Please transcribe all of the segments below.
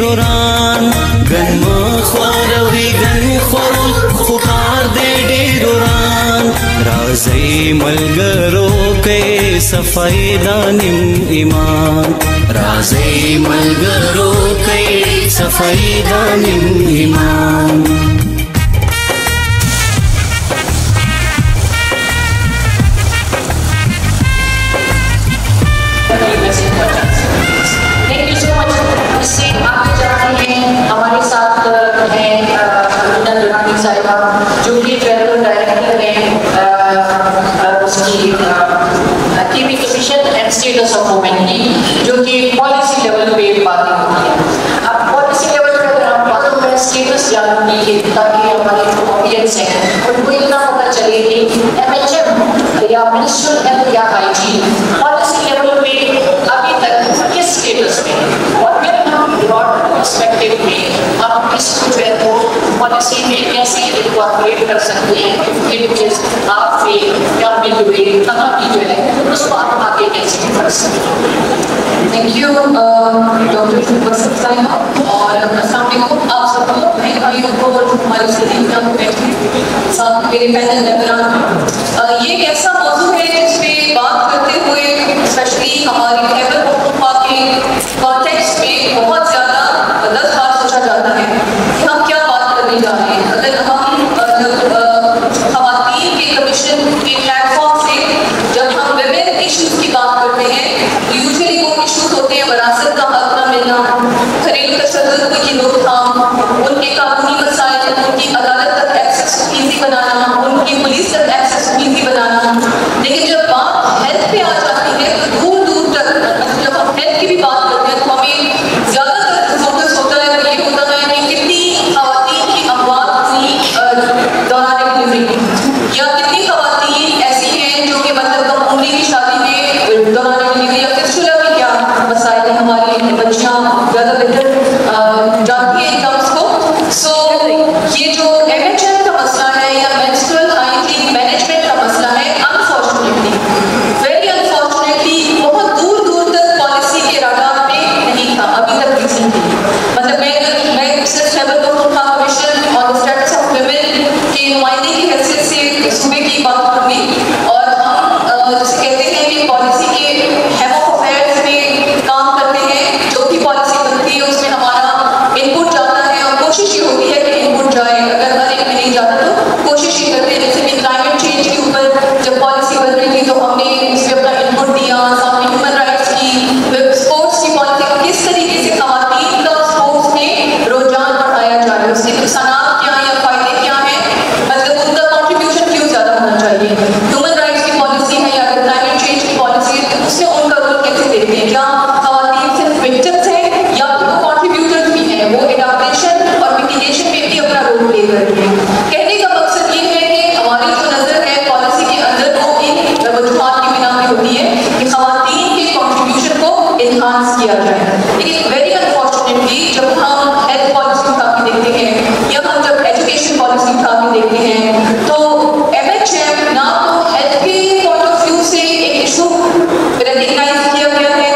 डेरोरान gun मखवारोही gun खौल खुकार दे डेरोरान राज़े मलगरो के सफाई दानिम ईमान राज़े मलगरो के सफाई दानिम ईमान हमारे साथ हैं रानी साहिबा जो कि ट्रैवल डायरेक्टर हैं उसकी TV commission and status of women की जो कि पॉलिसी लेवल पे बातें होती हैं। अब पॉलिसी लेवल पे अगर हम बात करें स्टेटस जानने के ताकि हमारे जो ऑडियंस हैं उनको इतना पता चले कि MHM या मिनिस्ट्रियल हेल्थ या हाइजीन पॉलिसी लेवल पे अभी तक किस स्टेटस में और फिर हम ब्रॉड पर्सपेक्टिव में हम इसको जो है वो पॉलिसी में कैसे इनकॉर्पोरेट कर सकते हैं आप में या मिलवे कहाँ की जो है उसको आप आगे कैसे बढ़ सकते हैं। थैंक यू डॉक्टर बसंत साहिबा और अस्सलाम वालेकुम आप सबको बहन भाइयों को और हमारे साथ मेरे पैनल मेंबरान ये एक ऐसा मौजूद है जिस पे बात करते हुए स्पेशली हमारी खैबर पख्तूनख्वा के कॉन्टेक्स्ट में बहुत ज़्यादा 10 बार सोचा जाता है कि हम क्या बात करने जा रहे हैं। अगर हम ख़वातीन के कमीशन के प्लेटफॉर्म से जब हम विमेन इश्यूज़ की बात करते हैं तो यूजुअली वो इश्यूज़ होते हैं विरासत का हक न मिलना, घरेलू तशद्दुद की रोकथाम, उनके कानूनी मसाइल, उनकी अदालत तक एक्सेस ईजी बनाना, उनकी पुलिस तक एक्सेस ईजी बनाना। लेकिन जब बात हेल्थ पे आ जाती है तो दूर दूर तक जब हम हेल्थ की भी बात करते हैं तो हमें ज़्यादातर फोकस होता है और ये होता है कि कितनी ख़वातीन की अमवात हुई दौरान डिलीवरी या कितनी ख़वातीन ऐसी हैं जो कि मतलब कम उम्र की शादी में दौरान डिलीवरी या फिस्टुला में क्या मसाइल है हमारी बच्चियाँ ज़्यादा बेहतर जानती हैं टर्म्स को। सो ये जो MHM का मसला है या मेंस्ट्रुअल हाइजीन मैनेजमेंट का मसला है अनफॉर्चुनेटली वेरी अनफॉर्चुनेटली बहुत दूर दूर तक पॉलिसी के राडार में नहीं था अभी तक रिसेंटली। मतलब मैं सिर्फ खैबर पख्तूनख्वा कमीशन और स्टेटस ऑफ वुमेन के नुमाइंदे की हैसियत से सूबे की बात करूँगी और हम जैसे कहते हैं कि पॉलिसी के हेड ऑफ अफेयर्स में काम करते हैं। जो भी पॉलिसी बनती है उसमें हमारा इनपुट जाता है और कोशिश ये होती है कि इनपुट जाए, अगर हर एक में नहीं जाता तो कोशिश ये करते हैं। जैसे भी क्लाइमेट चेंज के ऊपर जब पॉलिसी बन रही थी तो हमने इसमें अपना इनपुट दिया, साथ में ह्यूमन राइट्स की, स्पोर्ट्स की पॉलिसी किस तरीके से ख़वातीन का स्पोर्ट्स में रुझान बढ़ाया जाए, उसके नुकसानात क्या हैं या फ़ायदे क्या हैं, मतलब उनका कॉन्ट्रीब्यूशन क्यों ज़्यादा होना चाहिए। ह्यूमन राइट्स की पॉलिसी है या क्लाइमेट चेंज की पॉलिसी है तो उसमें उनका रोल कैसे देखते हैं, क्या ख़वातीन सिर्फ विक्टिम्स हैं या फिर वो कॉन्ट्रीब्यूटर्स भी हैं, वो एडाप्टेशन और मिटिगेशन में भी अपना रोल प्ले करते हैं। कहने का मकसद ये है कि हमारी जो नज़र है पॉलिसी के अंदर वो इन वजूहात की बिना पे होती है कि ख़वातीन के कॉन्ट्रीब्यूशन को इन्हांस किया जाए। लेकिन वेरी अनफॉर्चुनेटली जब हम हेल्थ पॉलिसी उठा के देखते हैं या हम जब एजुकेशन पॉलिसी उठा के देखते हैं तो MHM ना तो हेल्थ के पॉइंट ऑफ व्यू से एक इशू रिकग्नाइज किया गया है,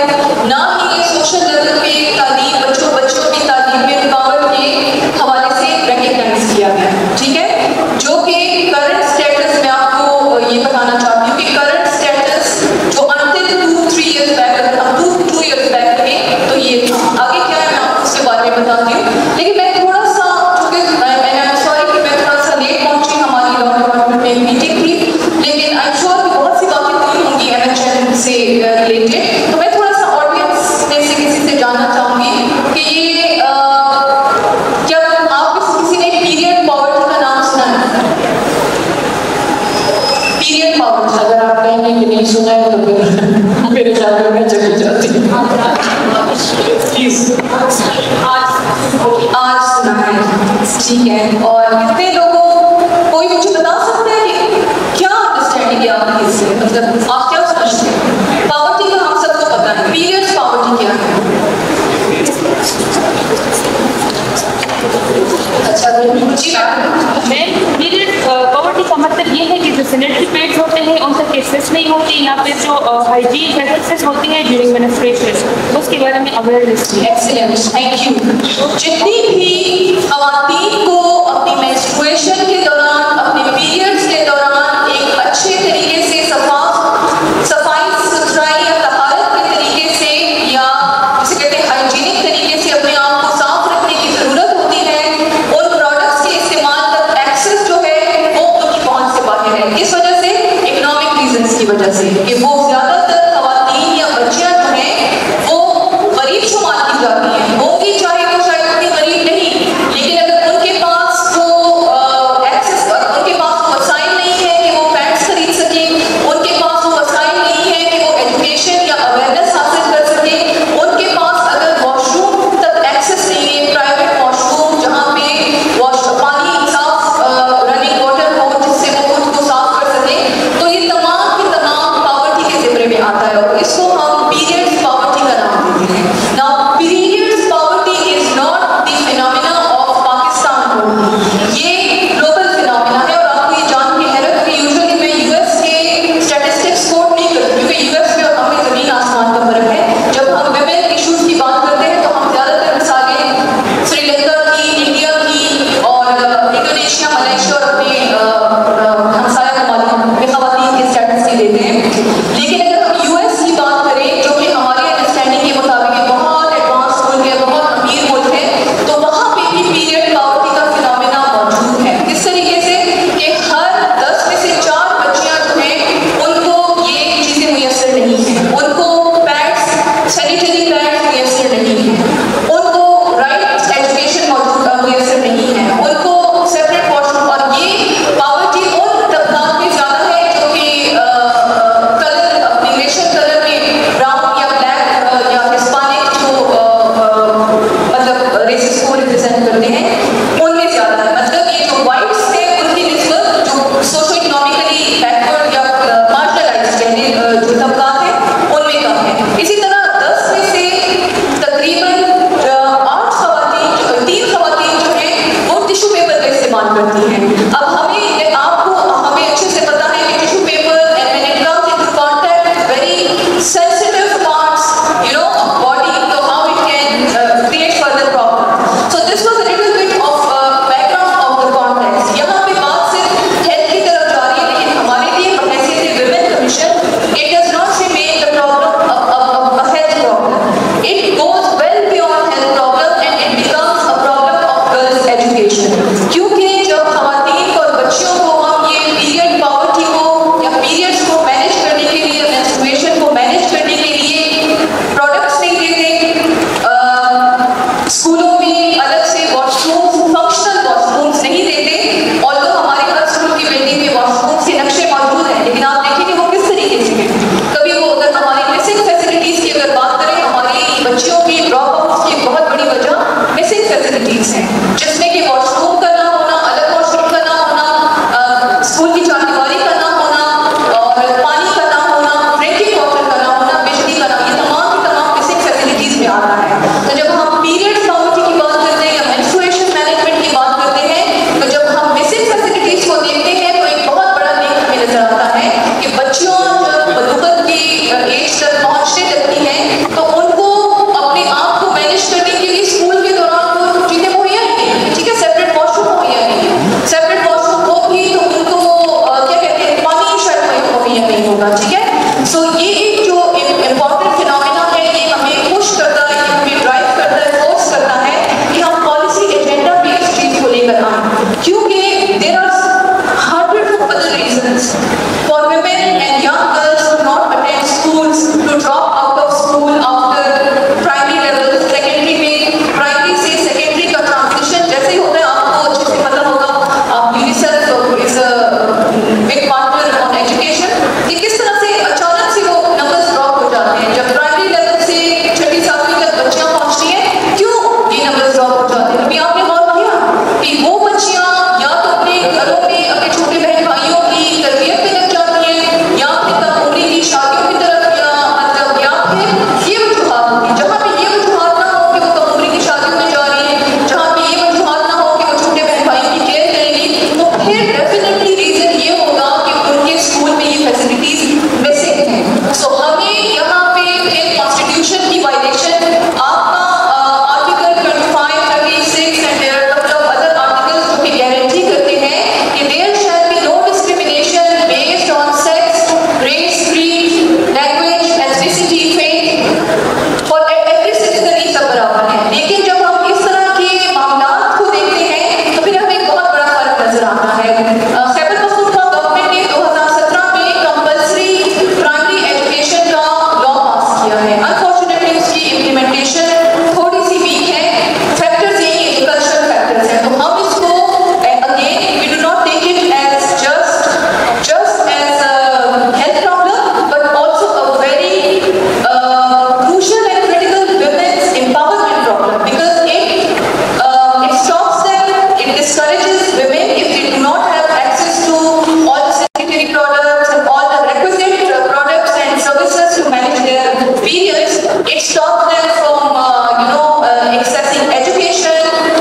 ना ही ये सोशल लेवल पे तालीम बच्चों की तालीम में रुकावट के हवाले से रिकग्नाइज किया गया है। ठीक है, जो कि करंट स्टेटस में आपको ये बताना चाहती हूँ कि करंट स्टेटस जो अंतिम 2-3 ईयर्स बैक अगर हम 2 ईयर्स बैक रहे तो ये था। आगे क्या है मैं आपको उसके बारे में बताती हूँ। लेकिन मैं थोड़ा सा चूँकि सॉरी कि मैं थोड़ा सा लेट पहुँची, हमारी लॉ डिपार्टमेंट में मीटिंग थी, लेकिन आई एम श्योर कि बहुत सी बातें हुई होंगी MHM से रिलेटेड। तो मैं थोड़ा सा ऑडियंस में से किसी से जानना चाहूँगी कि ये क्या आप किसी ने पीरियड पॉवर्टी का नाम सुना है? पीरियड पॉवर्टी अगर आप कहेंगे कि नहीं सुना है तो फिर मेरे ख्याल में मैं चली जाती हूँ। आज सुना है, ठीक है। और कितने लोगों कोई मुझे बता सकता है कि क्या अंडरस्टैंडिंग है आपकी इससे, मतलब आप क्या समझते हैं? पॉवर्टी का हम सबको पता है, पीरियड्स पॉवर्टी क्या है? अच्छा मैम, पीरियड पॉवर्टी का मतलब ये है कि जो सैनिटरी पैड्स होते हैं उन तक एक्सेस नहीं होती, या फिर जो हाइजीन प्रैक्टिसेस होती हैं ड्यूरिंग मेंस्ट्रुएशन उसके बारे में अवेयरनेस। Excellent, thank you. जितनी भी खवातीन को अपनी मेंस्ट्रुएशन के दौरान, अपने पीरियड्स के दौरान एक अच्छे तरीके से सफाई सुथराई या तहारत के तरीके से, या जिसे कहते हैं हाइजीनिक तरीके से अपने आप को साफ रखने की ज़रूरत होती है, उन प्रोडक्ट्स के इस्तेमाल तक एक्सेस जो है वो उनकी पहुंच से बाहर है। इस वजह से इकोनॉमिक रीजंस की वजह से कि वो ज़्यादातर खवातीन या बच्चियां जो हैं वो गरीब शुमार की जाती हैं, होंगी चाहे वो शायद उतनी गरीब नहीं, लेकिन अगर उनके पास वो एक्सेस, उनके पास वो वसाइल नहीं है कि वो पैड्स खरीद सकें, उनके पास वो वसाइल नहीं है कि वो एजुकेशन या अवेयरनेस हासिल कर सकें, उनके पास अगर वॉशरूम तक एक्सेस नहीं है, प्राइवेट वॉशरूम जहाँ पे पानी साफ रनिंग वाटर हो जिससे वो खुद को साफ कर सकें, तो ये तमाम की तमाम पॉवर्टी के ज़िम्मे में आता है और इसको हम पीरियड्स पॉवर्टी का नाम देते हैं। Now periods poverty is not the phenomena of Pakistan, ये ग्लोबल फिनोमेना है। और आपको ये जान के हैरत होगी, यूजुअली मैं यूएस के स्टैटिस्टिक्स कोट नहीं करती क्योंकि यूएस में और हमें ज़मीन आसमान का फर्क है। जब हम विमेन इशूज़ की बात करते हैं तो हम ज़्यादातर मिसालें श्रीलंका की, इंडिया की और इंडोनेशिया, मलेशिया और अपने हमसाया ममालिक में ख़वातीन की स्टैटिस्टिक्स देते हैं। लेकिन अगर हम यूएस की बात करें जो कि हमारे अंडरस्टैंडिंग के मुताबिक एक बहुत एडवांस मुल्क है, बहुत अमीर मुल्क है, तो वहाँ पे भी पीरियड पॉवर्टी का फिनोमेना मौजूद है। किस तरीके से कि हर 10 में से 4 बच्चियाँ जो हैं उनको ये चीज़ें मुयस्सर नहीं हैं, उनको पैड्स, सैनिटरी पैड्स मुयस्सर नहीं हैं, उनको राइट एजुकेशन मुयस्सर नहीं है, उनको सेपरेट वॉशरूम, और ये पॉवर्टी उन तबकात में ज़्यादा है जो कि कलर, अपनी रेशल कलर में ब्राउन या ब्लैक या हिस्पानिक जो मतलब रेसेस को रिप्रेजेंट करते हैं उनमें ज़्यादा है। मतलब ये जो वाइट्स थे उनकी निस्बत जो सोशो इकोनॉमिकली बैकवर्ड या मार्जिनलाइज्ड जो तबकात हैं उनमें कम है। इसी तरह 10 में से तकरीबन 3 खवातीन जो हैं वो टिश्यू पेपर का इस्तेमाल करती हैं। अब हमें अच्छे से पता है कि tissue paper when it comes into contact very sensitive parts of body, तो how it can create further problem. So this was a little bit of background of the context. यहाँ पे बात सिर्फ हेल्थ की तरफ जा रही है, लेकिन हमारे लिए बहैसियत women commission it does not remain the problem a health problem, it goes well beyond health problem and it becomes a problem of girls education. क्योंकि जब खवातीन और बच्चियों को हम ये पीरियड पॉवर्टी को या पीरियड्स को मैनेज करने के लिए, मेंस्ट्रुएशन को मैनेज करने के लिए प्रोडक्ट्स नहीं देते, स्कूलों में अलग से वॉशरूम्स, फंक्शनल वॉशरूम्स नहीं देते, और तो हमारे हर स्कूल की बिल्डिंग में वॉशरूम्स के नक्शे मौजूद हैं, लेकिन आप देखेंगे वो किस तरीके से हैं। कभी वो अगर हमारी मिसिंग फैसिलिटीज़ की अगर बात करें, हमारी बच्चियों की ड्रॉप आउट्स की बहुत बड़ी वजह मिसिंग फैसिलिटीज़ हैं, जिसमें कि वॉशरूम का ना होना, अलग वॉशरूम का ना होना, स्कूल की चारदीवारी का ना होना, और पानी का ना होना, ड्रिंकिंग वाटर का ना होना, बिजली का ना, ये तमाम की तमाम मिसिंग फैसिलिटीज़ में आता है। तो जब हम पीरियड पॉवर्टी की बात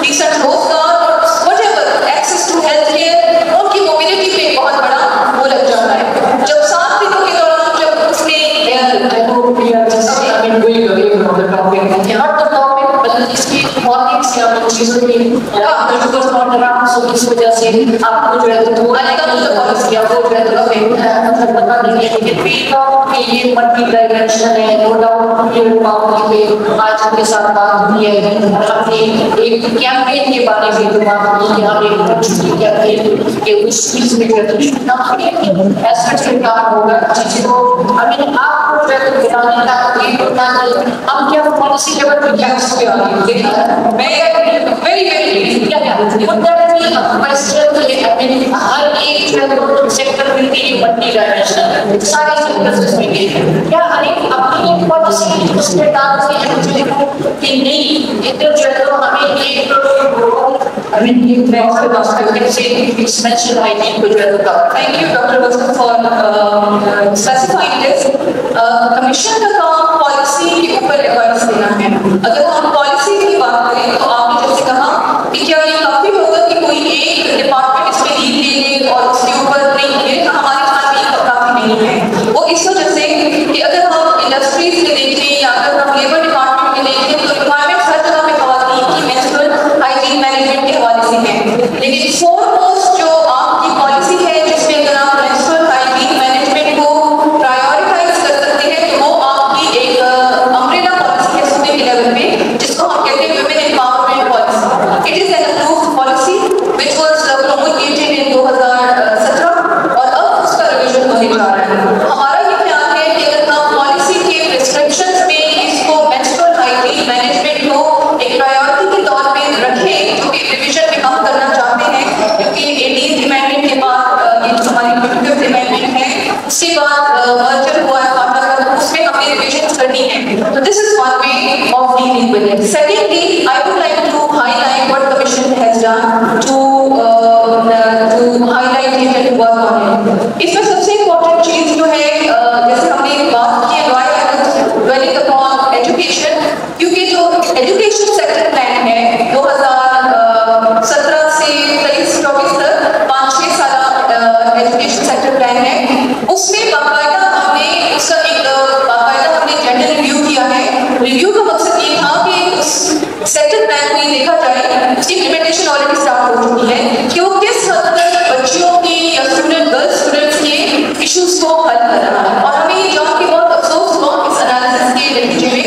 डिसेंट रोजगार और whatever access to health care, उनकी मोबिलिटी पे बहुत बड़ा वो लग जाता है। जब 7 दिनों के दौरान जब उसने चीजों की इस वजह से आपको जो है थोड़ा किया वो जो है पता नहीं है, लेकिन ये मल्टी डायमेंशन है। नो डाउट ये आज के साथ बात हुई है, हमने एक कैंपेन के बारे में जो बात की, हम एक बच्चों कैंपेन के उस चीज में जो है एस्पेक्ट में काम होगा जिसको आपको जो है दिखाने का हम क्या पॉलिसी लेवल पे क्या उसके आगे देखा मैं वेरी वेरी क्या हर एक सेक्टर में मल्टी डायमेंशन सारे सेक्टर्स में क्या हर एक अपनी पॉलिसी उसके डालते हैं कि नहीं इधर जो है तो हमें एक Thank you, Dr. Wasif, for specifying this. Commission का काम पॉलिसी के ऊपर एडवाइस देना है। अगर हम पॉलिसी की बात करें तो आपने जैसे कहा कि क्या ये काफी होगा कि कोई एक डिपार्टमेंट इसमें लीड ले ले और उसके ऊपर नहीं ले, हमारे साथ भी काफी नहीं है। वो इस वजह से कि अगर हम इंडस्ट्रीज में देखें या अगर हम लेबर डिपार्टमेंट में देखें तो रिक्वायरमेंट हर जगह पे खवातीन की मेंस्ट्रुअल हाइजीन मैनेजमेंट के हवाले से है, लेकिन फोरमोस्ट जो आपकी पॉलिसी है जिसमें अगर आप मेंस्ट्रुअल हाइजीन मैनेजमेंट को प्रायोरिटाइज कर सकते हैं तो वो आपकी एक अम्ब्रेला पॉलिसी है स्टेट लेवल पे, जिसको हम कहते हैं women empowerment policy. It is an approved policy which was promoted in 2017 और अब उसका रिवीजन होने जा रहा है। हमारा ये ख्याल है कि अगर हम पॉलिसी के रिस्ट्रिक्शंस में इसको मेंस्ट्रुअल हाइजीन मैनेजमेंट को एक प्रायोरिटी के तौर पे रखें, जो कि रिवीजन में हम करना चाहते हैं, क्योंकि 18th अमेंडमेंट के बाद ये जो हमारी 55th अमेंडमेंट है उसके बाद मर्जर हुआ है खाता का, उसमें हमें रिवीजन करनी है। तो this is one way of dealing with it. Secondly, I would like to highlight what commission has done to highlight it and work on it. इसमें सबसे इंपॉर्टेंट चीज जो है, जैसे हमने बात की dwelling upon एजुकेशन, क्योंकि जो एजुकेशन सेक्टर प्लान है 2017 से 23-24 तक 5-6 साल एजुकेशन सेक्टर प्लान है, उसमें बाकायदा हमने उसका एक बाकायदा हमने जेंडर रिव्यू किया है। रिव्यू का मकसद ये था कि उस सेक्टर प्लान में देखा जाए उसकी इम्प्लीमेंटेशन ऑलरेडी स्टार्ट हो चुकी है कि वो किस हद तक बच्चियों की या गर्ल्स स्टूडेंट्स के इश्यूज को हल कर रहा है। और हमें ये जान के बहुत अफसोस हुआ इस एनालिसिस के नतीजे में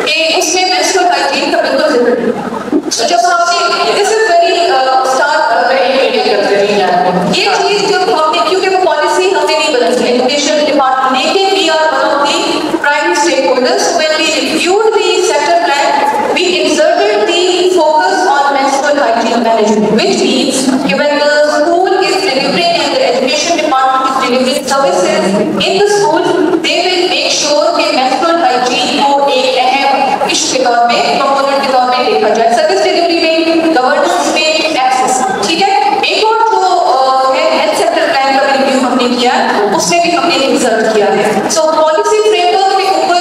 कि उसमें मेंस्ट्रुअल हाइजीन का बिल्कुल जिक्र नहीं। तो जब हमने दिस इज वेरी ये चीज जब हमने, क्योंकि वो पॉलिसी हमने नहीं बदली, एजुकेशन डिपार्टमेंट लेकिन we are one of the primary stakeholders when we reviewed the sector plan we inserted the focus on menstrual hygiene management, which means कि when the school is delivering and the education department is delivering services in the school, they will make sure कि menstrual hygiene को एक अहम issue के तौर पे, component के तौर पे देखा जाए। सर्विस डिलीवरी में, गवर्नेंस में, एक्सेस, ठीक है। एक और जो है हेल्थ सेक्टर प्लान का रिव्यू हमने किया, उसमें भी हमने इंसर्ट किया है। सो पॉलिसी फ्रेमवर्क के ऊपर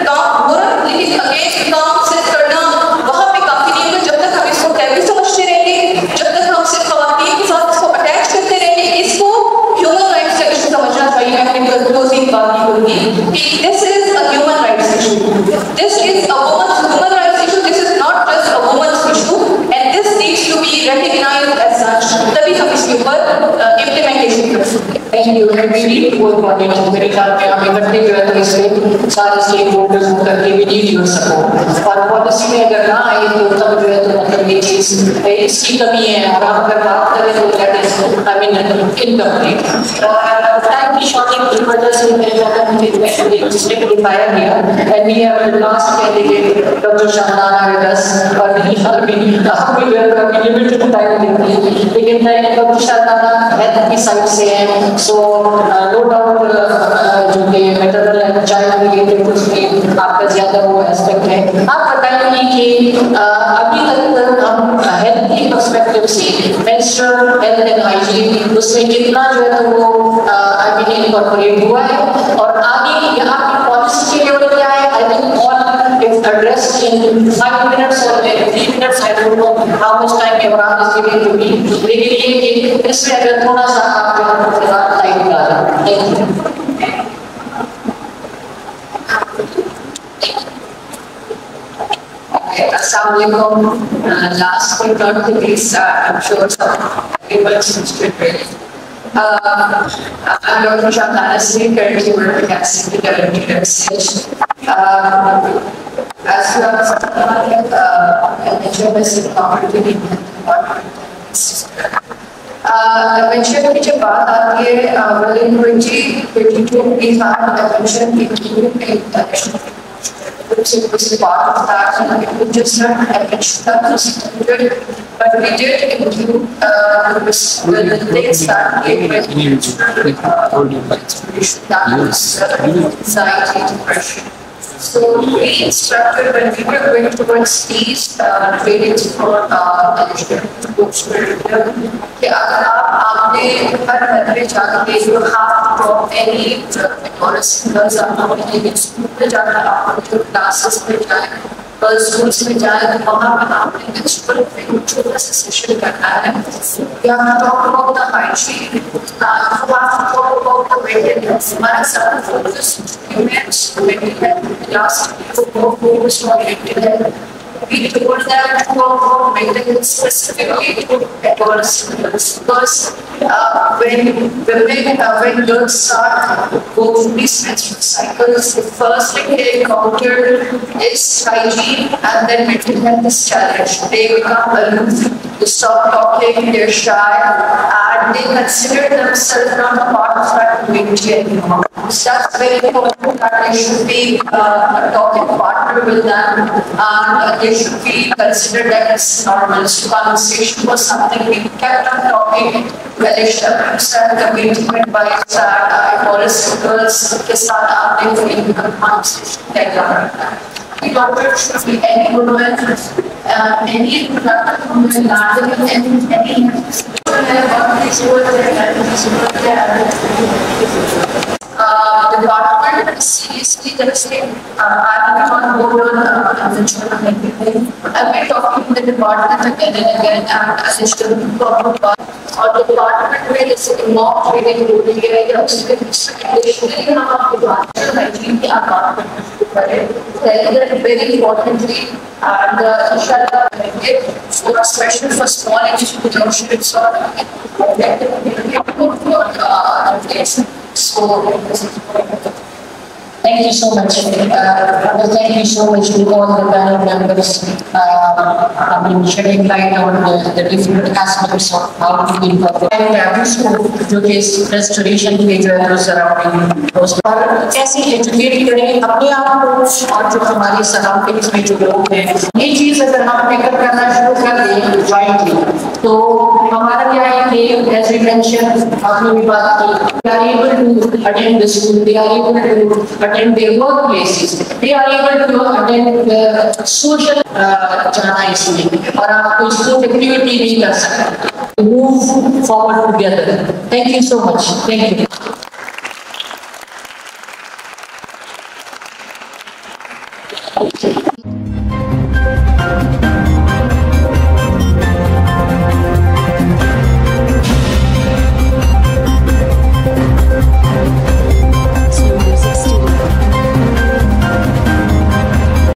काम हो रहा है, लेकिन अगेन काम सिर्फ करना वहाँ पे काफी नहीं होगा। जब तक हम इसको टैबू समझते रहेंगे, जब तक हम सिर्फ खवातीन के साथ इसको अटैच करते रहेंगे, इसको ह्यूमन राइट्स का इशू समझना चाहिए। मैं अपनी क्लोजिंग बात नहीं करूंगी कि this is a human rights issue, this is a women's human rights issue, this is not just a women's issue and this needs to be recognised as such, तभी हम इसके ऊपर इम्प्लीमेंटेशन कर सकते हैं। मेरे ख्याल में हम इकट्ठे जो है तो इसमें सारे स्टेक होल्डर्स करके भी नीड यूज सको, और पॉलिसी में अगर ना आए तो तब जो है तो मतलब ये चीज इसकी कमी है। और हम अगर बात करें तो that is I mean incomplete. Time की शॉर्टेज की वजह से मेरे ख्याल में मुझे जिसने को दिखाया गया and we have last candidate doctor Shahnana with us, और आपकी जो है तो लिमिटेड टाइम देती है, लेकिन मैं डॉक्टर शाहनाना हेल्थ की साइड से है, सो नो डाउट जो कि मैटरनल एंड चाइल्ड रिलेटेड उसमें आपका ज्यादा वो एस्पेक्ट है। आप बताएंगे कि अभी तक हम हेल्थ की पर्सपेक्टिव से मेंस्ट्रुअल हेल्थ एंड हाइजीन उसमें कितना जो है तो वो आई मीन इनकॉर्पोरेट हुआ है, और आगे आपकी पॉलिसी के लेवल क्या है? I think all is addressed in 5 minutes or 3 minutes, I don't know how much time Imran is giving to me. लेकिन ये इसमें अगर थोड़ा सा आपके टाइम का thank you. Assalamualaikum. Last but not the least, I'm sure some people should really. I'm Dr. Shabana Singh, currently working at Secretary of Research. As you have said, HMS is opportunity mentioned कि जब बात आती है within 2022 we had a mention including international. Which was part of that, and it just not mention that but we did include the things that we anxiety, depression. So we instructed when we were going towards these trainings for कि अगर आपने हर घर में जाके you have to drop any because आपने school में जाना आपने क्लासेस में जाए स्कूल्स में जाए तो वहाँ पर आपने छोटा सा सेशन करना है you have to talk about the hygiene you have to talk about the maintenance हमारा सारा focus maintenance last focus on maintenance we told them to talk about maintenance specifically to adolescents because when girls start going through these menstrual cycles, the first thing they encounter is hygiene and then mental health is challenged. They become aloof, they stop talking, they're shy, and they consider themselves not a part of that community anymore. So that's very important that they should be a talking partner with them and they should be considered as normal. So conversation was something we kept on talking. Well, community advice that adolescent girls के साथ आपने कोई conversation किया doctor should be any woman, any reproductive woman, any department seriously testing. I've been on board I've been talking to the department again and again and I should talk about और department में जैसे mock training होती है या उसके additionally हम आपको hygiene के आकार में very importantly and inshallah for especially for small institutions or so thank you so much. Thank you so much to all the panel members. I mean, shedding light on the different aspects of how to incorporate. जो कि restoration के जो है surrounding और कैसे educate करें अपने आप को और जो हमारे surroundings में जो लोग हैं ये चीज़ अगर हम pick up करना शुरू कर दें jointly तो हमारा क्या है कि as we mentioned आपने भी बात की they are able to attend the school, they are able to attend their workplaces, they are able to attend the social जाना इसमें और आप कोई social activity नहीं कर सकते move forward together. Thank you so much. Thank you.